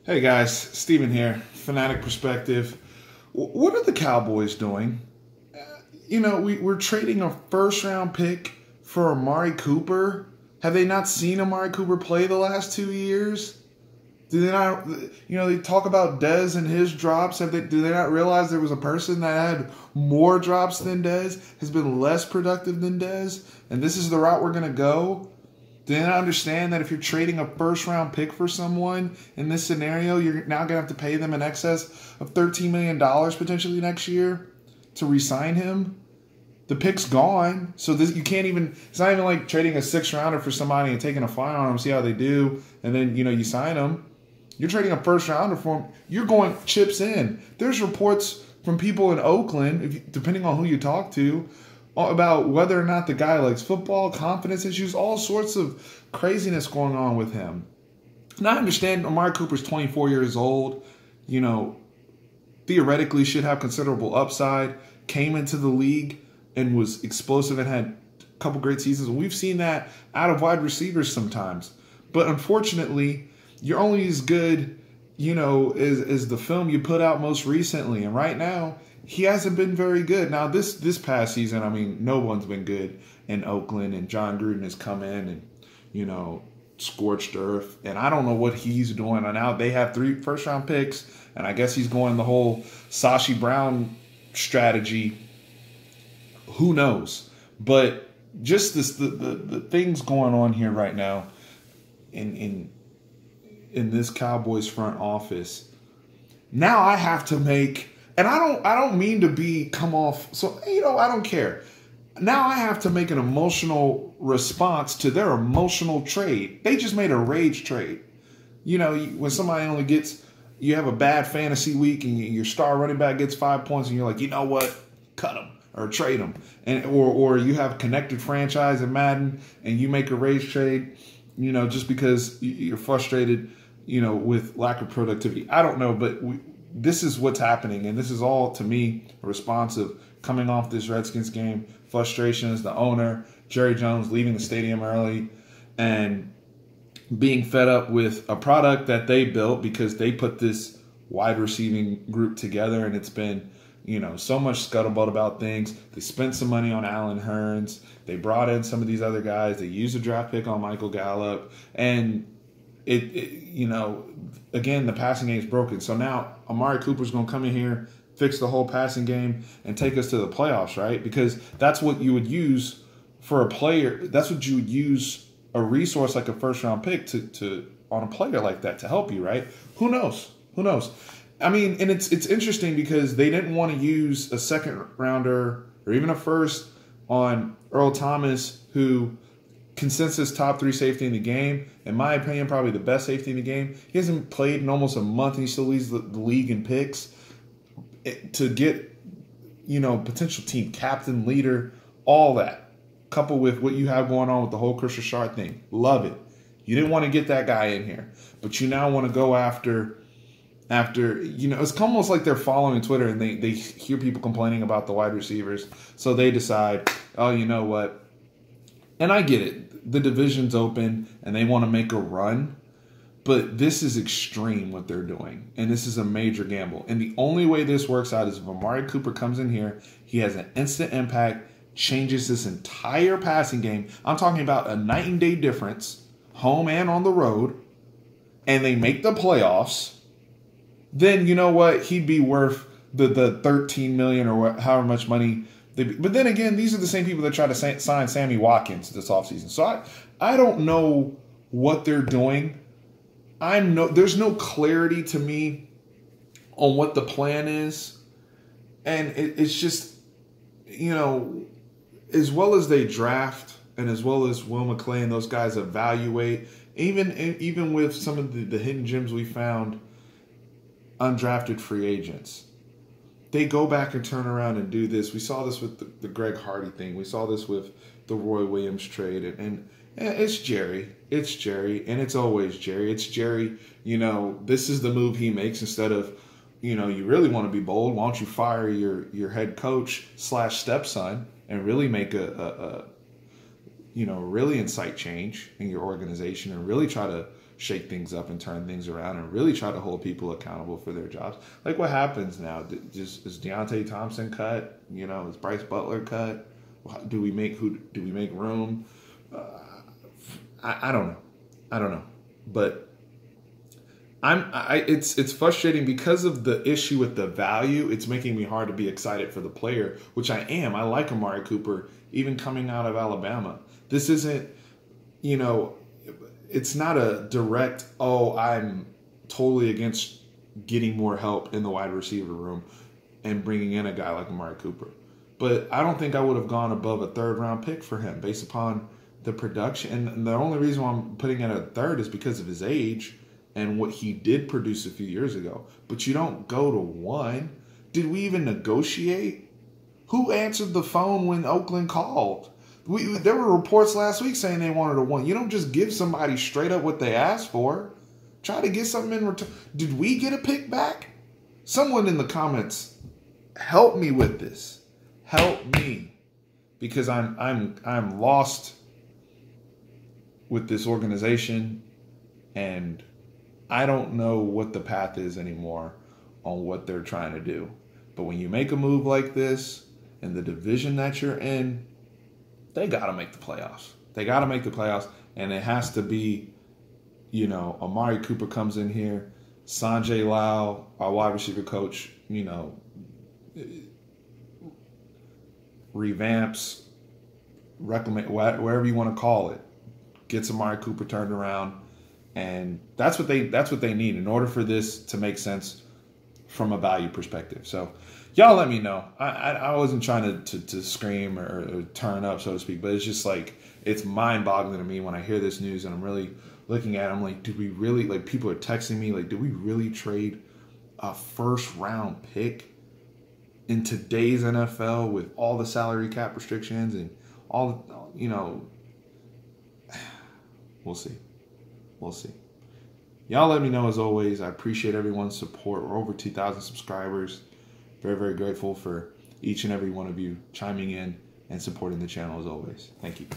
Hey guys, Steven here, Fanatic Perspective. What are the Cowboys doing? We're trading a first round pick for Amari Cooper. Have they not seen Amari Cooper play the last 2 years? Do they not, they talk about Dez and his drops. Do they not realize there was a person that had more drops than Dez, has been less productive than Dez, and this is the route we're going to go? Do they not understand that if you're trading a first-round pick for someone in this scenario, you're now going to have to pay them in excess of $13 million potentially next year to re-sign him? The pick's gone, so you can't even. It's not even like trading a sixth-rounder for somebody and taking a flyer on them, see how they do, and then you sign them. You're trading a first-rounder for them. You're going chips in. There's reports from people in Oakland, depending on who you talk to, about whether or not the guy likes football, confidence issues, all sorts of craziness going on with him. And I understand Amari Cooper's 24 years old, theoretically should have considerable upside, came into the league and was explosive and had a couple great seasons. We've seen that out of wide receivers sometimes. But unfortunately, you're only as good, as the film you put out most recently. And right now, he hasn't been very good. Now, this past season, no one's been good in Oakland, and John Gruden has come in and, scorched earth. And I don't know what he's doing. And now they have 3 first-round picks, and I guess he's going the whole Sashi Brown strategy. Who knows? But just the things going on here right now in this Cowboys front office. Now I have to make. And I don't mean to come off, so, I don't care. Now I have to make an emotional response to their emotional trade. They just made a rage trade. When somebody you have a bad fantasy week and your star running back gets 5 points and you're like, you know what, cut him or trade him. Or you have connected franchise in Madden and you make a rage trade, just because you're frustrated, with lack of productivity. I don't know, but this is what's happening, and this is all, to me, a response of coming off this Redskins game, frustrations, the owner, Jerry Jones leaving the stadium early, and being fed up with a product that they built because they put this wide receiving group together, and it's been, so much scuttlebutt about things. They spent some money on Allen Hurns. They brought in some of these other guys. They used a draft pick on Michael Gallup, and again, the passing game is broken. So now Amari Cooper's going to come in here, fix the whole passing game, and take us to the playoffs, right? Because that's what you would use for a player. That's what you would use a resource like a first-round pick to on a player like that to help you, right? Who knows? Who knows? And it's interesting because they didn't want to use a second-rounder or even a first on Earl Thomas, who consensus top 3 safety in the game. In my opinion, probably the best safety in the game. He hasn't played in almost a month, and he still leads the league in picks. To get, potential team captain, leader, all that, coupled with what you have going on with the whole Chris Richard thing. Love it. You didn't want to get that guy in here, but you now want to go after, it's almost like they're following Twitter and they hear people complaining about the wide receivers. So they decide, oh, you know what? And I get it. The division's open and they want to make a run. But this is extreme what they're doing. And this is a major gamble. And the only way this works out is if Amari Cooper comes in here, he has an instant impact, changes this entire passing game. I'm talking about a night and day difference, home and on the road, and they make the playoffs. Then you know what? He'd be worth the $13 million or however much money. But then again, these are the same people that try to sign Sammy Watkins this offseason. So I don't know what they're doing. There's no clarity to me on what the plan is. And it's just, as well as they draft and as well as Will McClay and those guys evaluate, even with some of the hidden gems we found, undrafted free agents, they go back and turn around and do this. We saw this with the Greg Hardy thing. We saw this with the Roy Williams trade. And it's Jerry. It's Jerry. And it's always Jerry. It's Jerry. This is the move he makes instead of, you really want to be bold. Why don't you fire your head coach / stepson and really make really incite change in your organization and really try to shake things up and turn things around and really try to hold people accountable for their jobs. Like what happens now? Just is Deontay Thompson cut? You know, is Bryce Butler cut? Do we make room? I don't know. I don't know. But it's frustrating because of the issue with the value. It's making me hard to be excited for the player, which I am. I like Amari Cooper, even coming out of Alabama. This isn't, you know, it's not a direct, oh, I'm totally against getting more help in the wide receiver room and bringing in a guy like Amari Cooper. But I don't think I would have gone above a third-round pick for him based upon the production. And the only reason why I'm putting it at third is because of his age and what he did produce a few years ago. But you don't go to 1. Did we even negotiate? Who answered the phone when Oakland called? There were reports last week saying they wanted a 1. You don't just give somebody straight up what they asked for. Try to get something in return. Did we get a pick back? Someone in the comments, help me with this. Help me, because I'm lost with this organization, and I don't know what the path is anymore on what they're trying to do. But when you make a move like this in the division that you're in, they got to make the playoffs. They got to make the playoffs, and it has to be, you know, Amari Cooper comes in here, Sanjay Lal, our wide receiver coach, you know, revamps, wherever you want to call it, gets Amari Cooper turned around, and that's what they need in order for this to make sense from a value perspective. So y'all let me know. I wasn't trying to scream or turn up, so to speak, but it's just like, it's mind-boggling to me when I hear this news, and I'm really looking at it. I'm like, did we really, like, people are texting me, like, did we really trade a first-round pick in today's NFL with all the salary cap restrictions and all, you know? We'll see. We'll see. Y'all let me know as always. I appreciate everyone's support. We're over 2,000 subscribers. Very, very grateful for each and every one of you chiming in and supporting the channel as always. Thank you.